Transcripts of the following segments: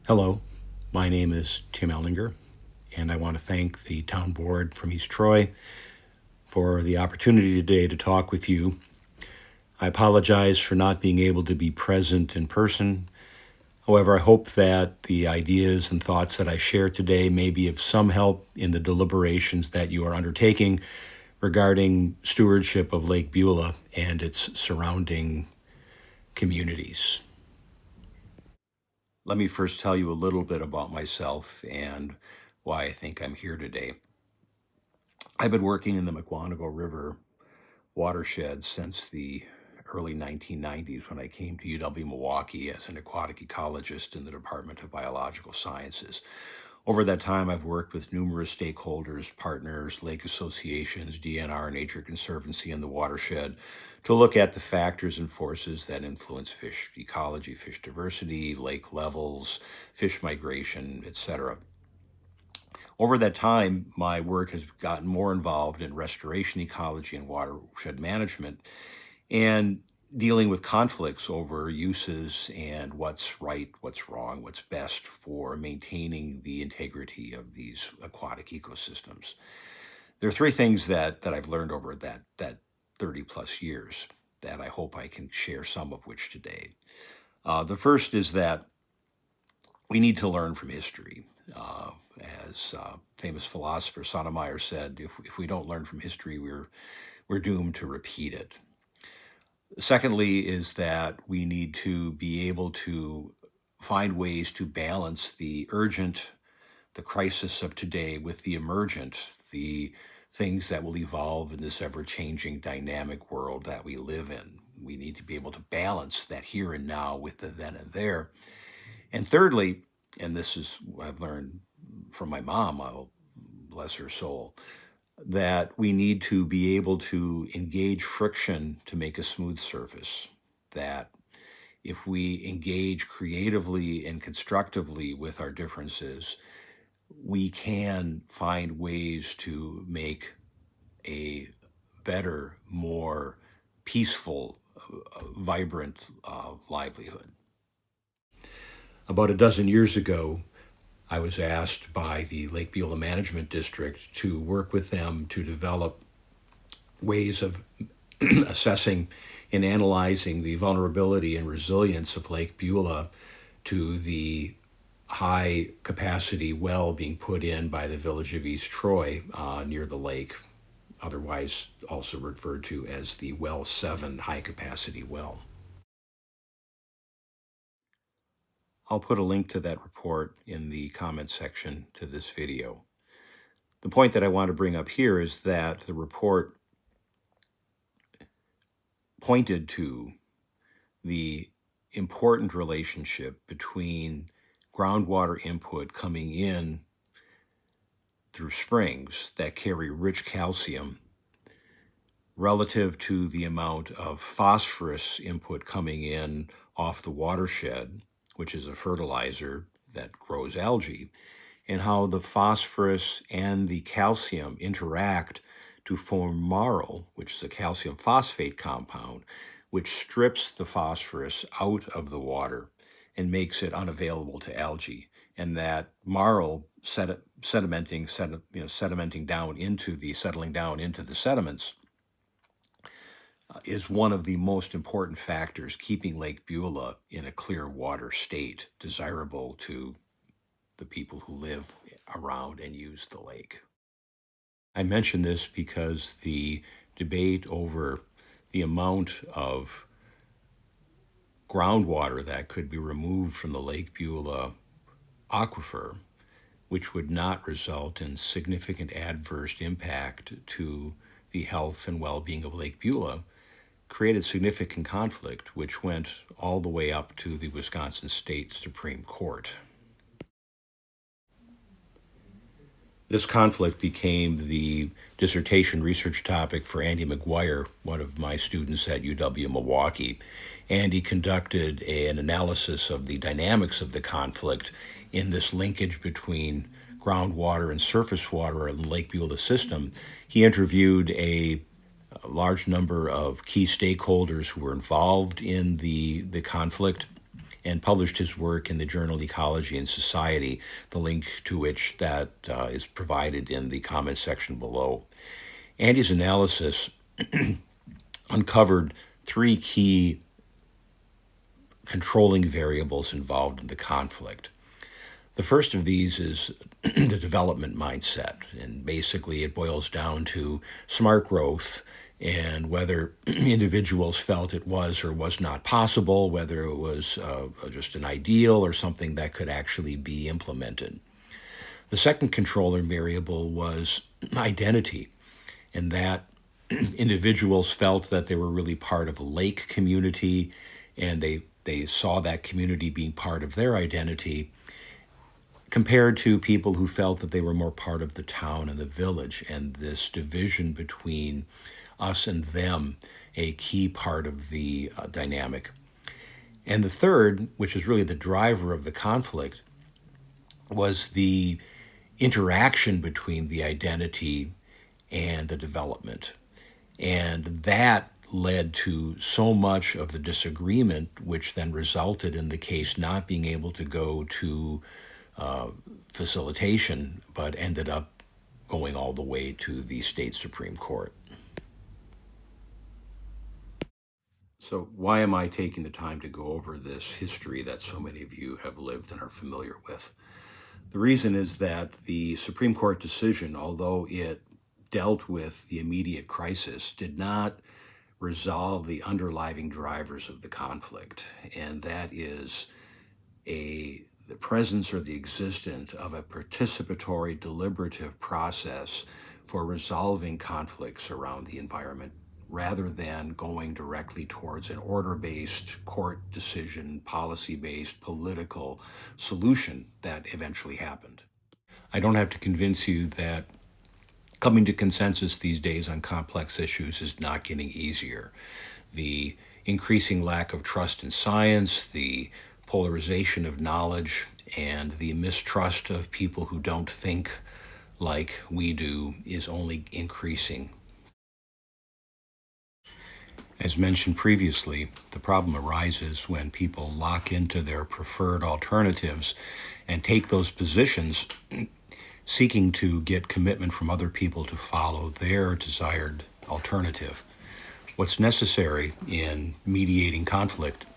Hello, my name is Tim Ehlinger, and I want to thank the town board from East Troy for the opportunity today to talk with you. I apologize for not being able to be present in person. However, I hope that the ideas and thoughts that I share today may be of some help in the deliberations that you are undertaking regarding stewardship of Lake Beulah and its surrounding communities. Let me first tell you a little bit about myself and why I think I'm here today. I've been working in the McGuire River watershed since the early 1990s when I came to UW-Milwaukee as an aquatic ecologist in the Department of Biological Sciences. Over that time, I've worked with numerous stakeholders, partners, lake associations, DNR, Nature Conservancy, and the watershed to look at the factors and forces that influence fish ecology, fish diversity, lake levels, fish migration, etc. Over that time, my work has gotten more involved in restoration ecology and watershed management and dealing with conflicts over uses and what's right, what's wrong, what's best for maintaining the integrity of these aquatic ecosystems. There are three things that I've learned over that 30 plus years that I hope I can share some of which today. The first is that we need to learn from history. As famous philosopher Sotomayor said, if we don't learn from history, we're doomed to repeat it. Secondly, is that we need to be able to find ways to balance the urgent, the crisis of today with the emergent, the things that will evolve in this ever-changing dynamic world that we live in. We need to be able to balance that here and now with the then and there. And thirdly, and this is what I've learned from my mom, bless her soul, that we need to be able to engage friction to make a smooth surface, that if we engage creatively and constructively with our differences, we can find ways to make a better, more peaceful, vibrant livelihood. About a dozen years ago, I was asked by the Lake Beulah Management District to work with them to develop ways of assessing and analyzing the vulnerability and resilience of Lake Beulah to the high capacity well being put in by the village of East Troy near the lake, otherwise also referred to as the Well 7 high capacity well. I'll put a link to that report in the comment section to this video. The point that I want to bring up here is that the report pointed to the important relationship between groundwater input coming in through springs that carry rich calcium relative to the amount of phosphorus input coming in off the watershed, which is a fertilizer that grows algae, and how the phosphorus and the calcium interact to form marl, which is a calcium phosphate compound, which strips the phosphorus out of the water and makes it unavailable to algae. And that marl settling down into the sediments is one of the most important factors keeping Lake Beulah in a clear water state, desirable to the people who live around and use the lake. I mention this because the debate over the amount of groundwater that could be removed from the Lake Beulah aquifer, which would not result in significant adverse impact to the health and well-being of Lake Beulah, created significant conflict, which went all the way up to the Wisconsin State Supreme Court. This conflict became the dissertation research topic for Andy McGuire, one of my students at UW-Milwaukee. Andy conducted an analysis of the dynamics of the conflict in this linkage between groundwater and surface water in the Lake Beulah system. He interviewed a large number of key stakeholders who were involved in the conflict and published his work in the journal Ecology and Society, the link to which that is provided in the comments section below. Andy's analysis uncovered three key controlling variables involved in the conflict. The first of these is the development mindset, and basically it boils down to smart growth and whether individuals felt it was or was not possible, whether it was just an ideal or something that could actually be implemented. The second controlling variable was identity, and that individuals felt that they were really part of a lake community, and they saw that community being part of their identity, compared to people who felt that they were more part of the town and the village, and this division between us and them, a key part of the dynamic. And the third, which is really the driver of the conflict, was the interaction between the identity and the development. And that led to so much of the disagreement, which then resulted in the case not being able to go to facilitation, but ended up going all the way to the state Supreme Court. So why am I taking the time to go over this history that so many of you have lived and are familiar with? The reason is that the Supreme Court decision, although it dealt with the immediate crisis, did not resolve the underlying drivers of the conflict, and that is the presence or the existence of a participatory, deliberative process for resolving conflicts around the environment, rather than going directly towards an order-based, court decision, policy-based, political solution that eventually happened. I don't have to convince you that coming to consensus these days on complex issues is not getting easier. The increasing lack of trust in science, the polarization of knowledge, and the mistrust of people who don't think like we do is only increasing. As mentioned previously, the problem arises when people lock into their preferred alternatives and take those positions seeking to get commitment from other people to follow their desired alternative. What's necessary in mediating conflict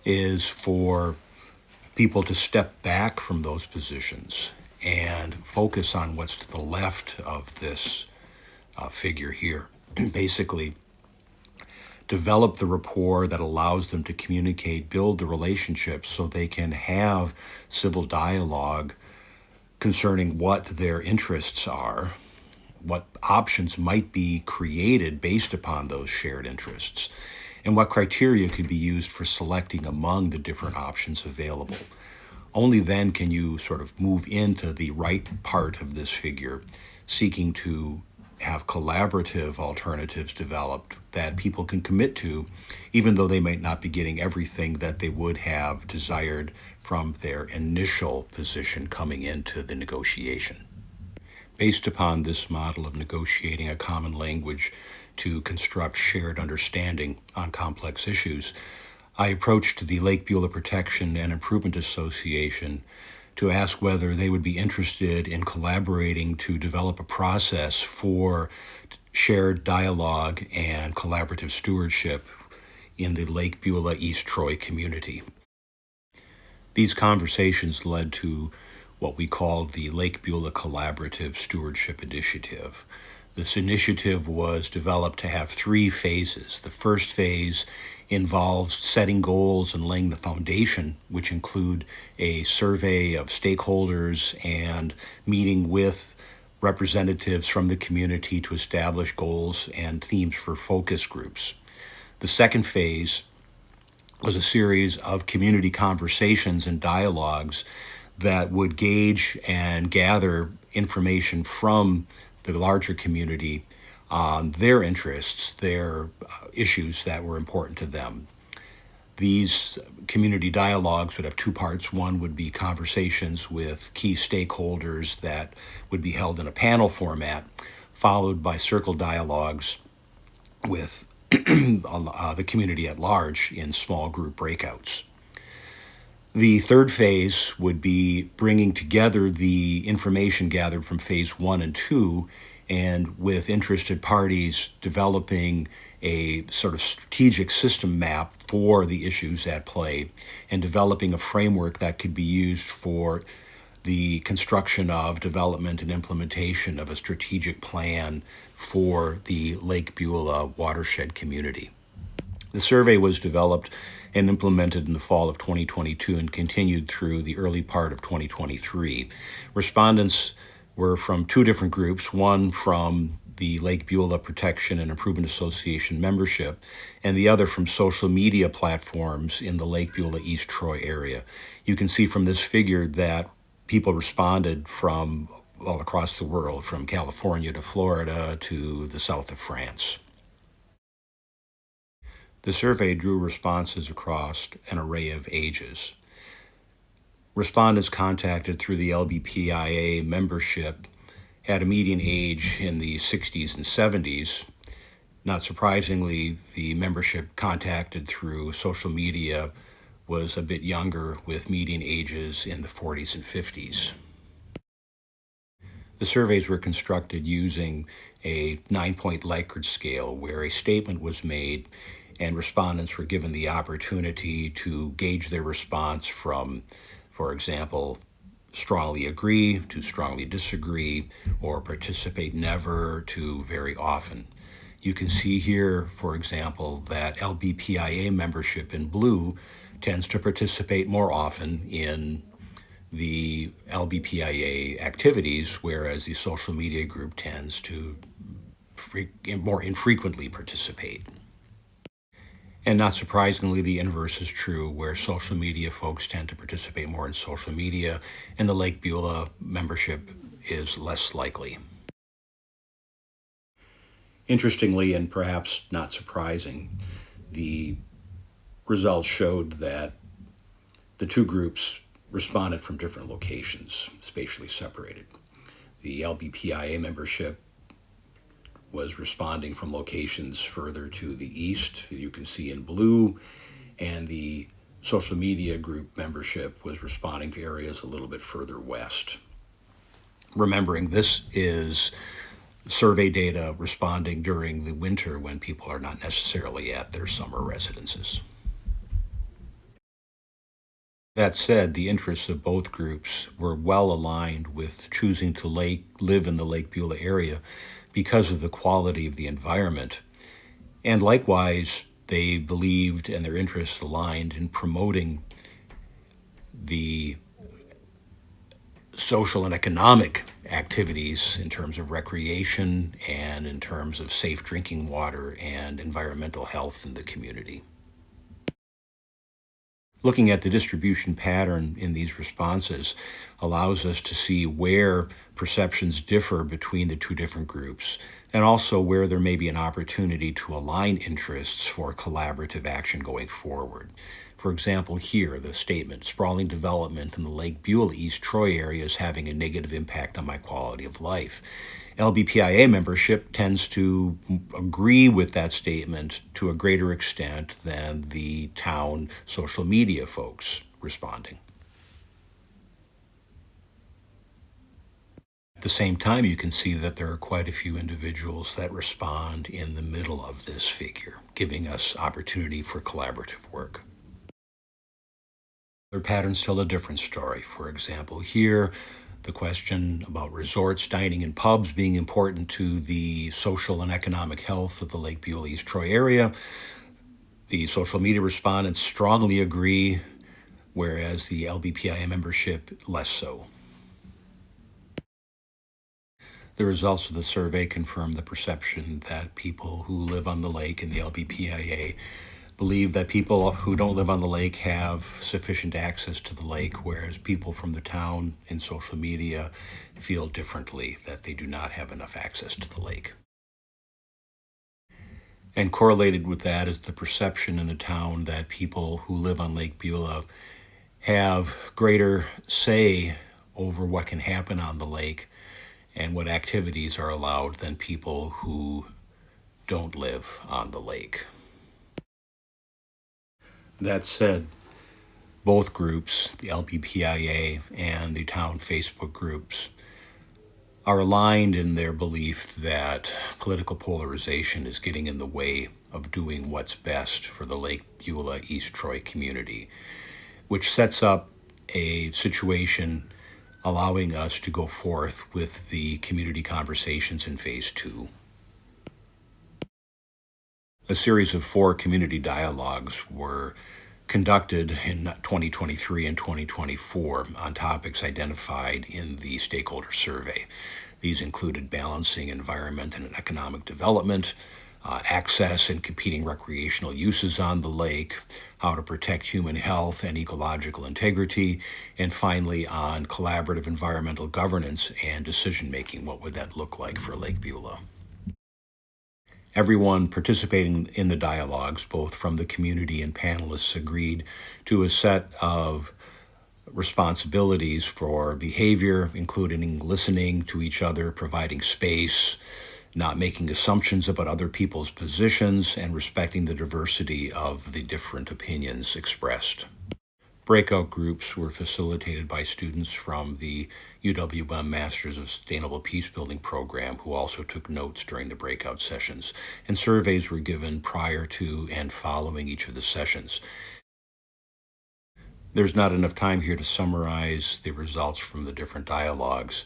is for people to step back from those positions and focus on what's to the left of this figure here. Basically, develop the rapport that allows them to communicate, build the relationships so they can have civil dialogue concerning what their interests are, what options might be created based upon those shared interests, and what criteria could be used for selecting among the different options available. Only then can you sort of move into the right part of this figure, seeking to have collaborative alternatives developed that people can commit to, even though they might not be getting everything that they would have desired from their initial position coming into the negotiation. Based upon this model of negotiating a common language to construct shared understanding on complex issues, I approached the Lake Beulah Protection and Improvement Association to ask whether they would be interested in collaborating to develop a process for shared dialogue and collaborative stewardship in the Lake Beulah East Troy community. These conversations led to what we called the Lake Beulah Collaborative Stewardship Initiative. This initiative was developed to have three phases. The first phase involves setting goals and laying the foundation, which include a survey of stakeholders and meeting with representatives from the community to establish goals and themes for focus groups. The second phase was a series of community conversations and dialogues that would gauge and gather information from the larger community on their interests, their issues that were important to them. These community dialogues would have two parts. One would be conversations with key stakeholders that would be held in a panel format, followed by circle dialogues with the community at large in small group breakouts. The third phase would be bringing together the information gathered from phase 1 and 2, and with interested parties developing a sort of strategic system map for the issues at play and developing a framework that could be used for the construction of, development, and implementation of a strategic plan for the Lake Beulah watershed community. The survey was developed and implemented in the fall of 2022 and continued through the early part of 2023. Respondents were from two different groups, one from the Lake Beulah Protection and Improvement Association membership, and the other from social media platforms in the Lake Beulah East Troy area. You can see from this figure that people responded from all across the world, from California to Florida to the south of France. The survey drew responses across an array of ages. Respondents contacted through the LBPIA membership had a median age in the 60s and 70s. Not surprisingly, the membership contacted through social media was a bit younger, with median ages in the 40s and 50s. The surveys were constructed using a 9-point Likert scale where a statement was made and respondents were given the opportunity to gauge their response from, for example, strongly agree to strongly disagree, or participate never to very often. You can see here, for example, that LBPIA membership in blue tends to participate more often in the LBPIA activities, whereas the social media group tends to more infrequently participate. And not surprisingly, the inverse is true, where social media folks tend to participate more in social media, and the Lake Beulah membership is less likely. Interestingly, and perhaps not surprising, the results showed that the two groups responded from different locations, spatially separated. The LBPIA membership was responding from locations further to the east, you can see in blue, and the social media group membership was responding to areas a little bit further west. Remembering this is survey data responding during the winter when people are not necessarily at their summer residences. That said, the interests of both groups were well aligned with choosing to live in the Lake Beulah area because of the quality of the environment. And likewise, they believed and their interests aligned in promoting the social and economic activities in terms of recreation and in terms of safe drinking water and environmental health in the community. Looking at the distribution pattern in these responses allows us to see where perceptions differ between the two different groups, and also where there may be an opportunity to align interests for collaborative action going forward. For example, here, the statement, sprawling development in the Lake Beulah East Troy area is having a negative impact on my quality of life. LBPIA membership tends to agree with that statement to a greater extent than the town social media folks responding. At the same time, you can see that there are quite a few individuals that respond in the middle of this figure, giving us opportunity for collaborative work. Other patterns tell a different story. For example, here, the question about resorts, dining, and pubs being important to the social and economic health of the Lake Beulah East Troy area. The social media respondents strongly agree, whereas the LBPIA membership less so. The results of the survey confirm the perception that people who live on the lake in the LBPIA believe that people who don't live on the lake have sufficient access to the lake, whereas people from the town in social media feel differently, that they do not have enough access to the lake. And correlated with that is the perception in the town that people who live on Lake Beulah have greater say over what can happen on the lake and what activities are allowed than people who don't live on the lake. That said, Both groups, the LBPIA and the town Facebook groups, are aligned in their belief that political polarization is getting in the way of doing what's best for the Lake Beulah East Troy community, which sets up a situation allowing us to go forth with the community conversations in Phase 2. A series of 4 community dialogues were conducted in 2023 and 2024 on topics identified in the stakeholder survey. These included balancing environment and economic development, access and competing recreational uses on the lake, how to protect human health and ecological integrity, and finally on collaborative environmental governance and decision-making. What would that look like for Lake Beulah? Everyone participating in the dialogues, both from the community and panelists, agreed to a set of responsibilities for behavior, including listening to each other, providing space, not making assumptions about other people's positions, and respecting the diversity of the different opinions expressed. Breakout groups were facilitated by students from the UWM Masters of Sustainable Peacebuilding program, who also took notes during the breakout sessions, and surveys were given prior to and following each of the sessions. There's not enough time here to summarize the results from the different dialogues,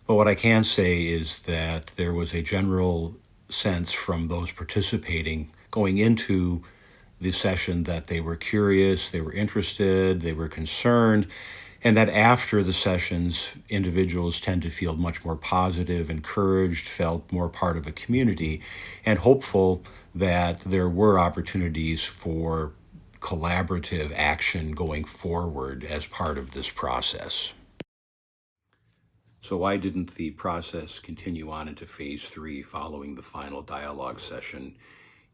but what I can say is that there was a general sense from those participating going into the session that they were curious, they were interested, they were concerned, and that after the sessions, individuals tend to feel much more positive, encouraged, felt more part of a community, and hopeful that there were opportunities for collaborative action going forward as part of this process. So why didn't the process continue on into Phase 3 following the final dialogue session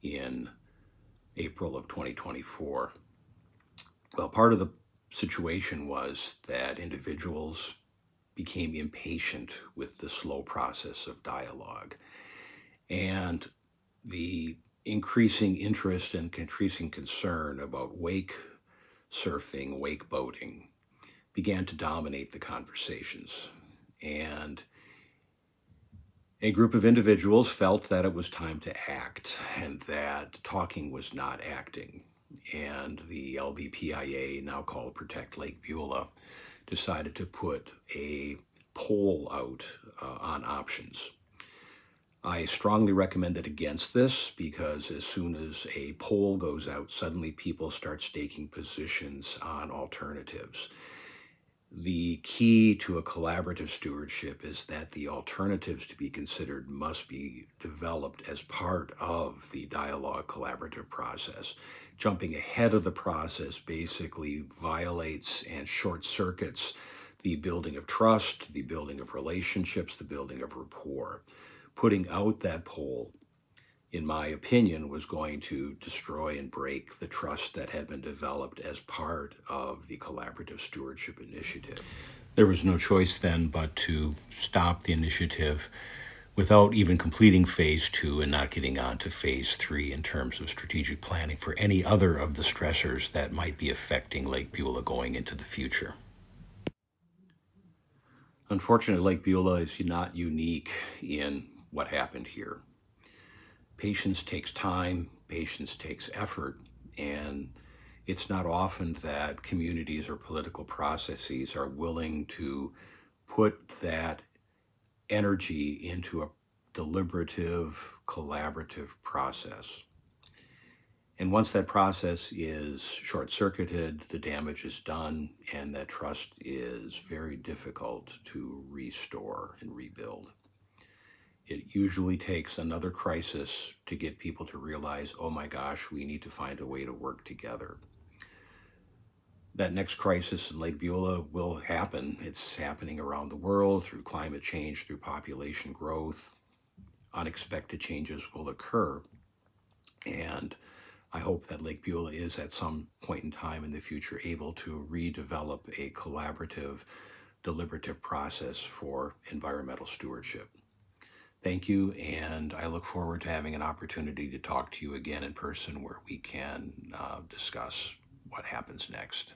in April of 2024? Well, part of the situation was that individuals became impatient with the slow process of dialogue, and the increasing interest and increasing concern about wake surfing, wake boating began to dominate the conversations. And a group of individuals felt that it was time to act and that talking was not acting. And the LBPIA, now called Protect Lake Beulah, decided to put a poll out on options. I strongly recommended against this because as soon as a poll goes out, suddenly people start staking positions on alternatives. The key to a collaborative stewardship is that the alternatives to be considered must be developed as part of the dialogue collaborative process. Jumping ahead of the process basically violates and short circuits the building of trust, the building of relationships, the building of rapport. Putting out that poll, in my opinion, was going to destroy and break the trust that had been developed as part of the collaborative stewardship initiative. There was no choice then but to stop the initiative without even completing Phase 2 and not getting on to Phase 3 in terms of strategic planning for any other of the stressors that might be affecting Lake Beulah going into the future. Unfortunately, Lake Beulah is not unique in what happened here. Patience takes time, patience takes effort, and it's not often that communities or political processes are willing to put that energy into a deliberative, collaborative process. And once that process is short-circuited, the damage is done, and that trust is very difficult to restore and rebuild. It usually takes another crisis to get people to realize, oh my gosh, we need to find a way to work together. That next crisis in Lake Beulah will happen. It's happening around the world through climate change, through population growth. Unexpected changes will occur. And I hope that Lake Beulah is at some point in time in the future able to redevelop a collaborative, deliberative process for environmental stewardship. Thank you, and I look forward to having an opportunity to talk to you again in person where we can discuss what happens next.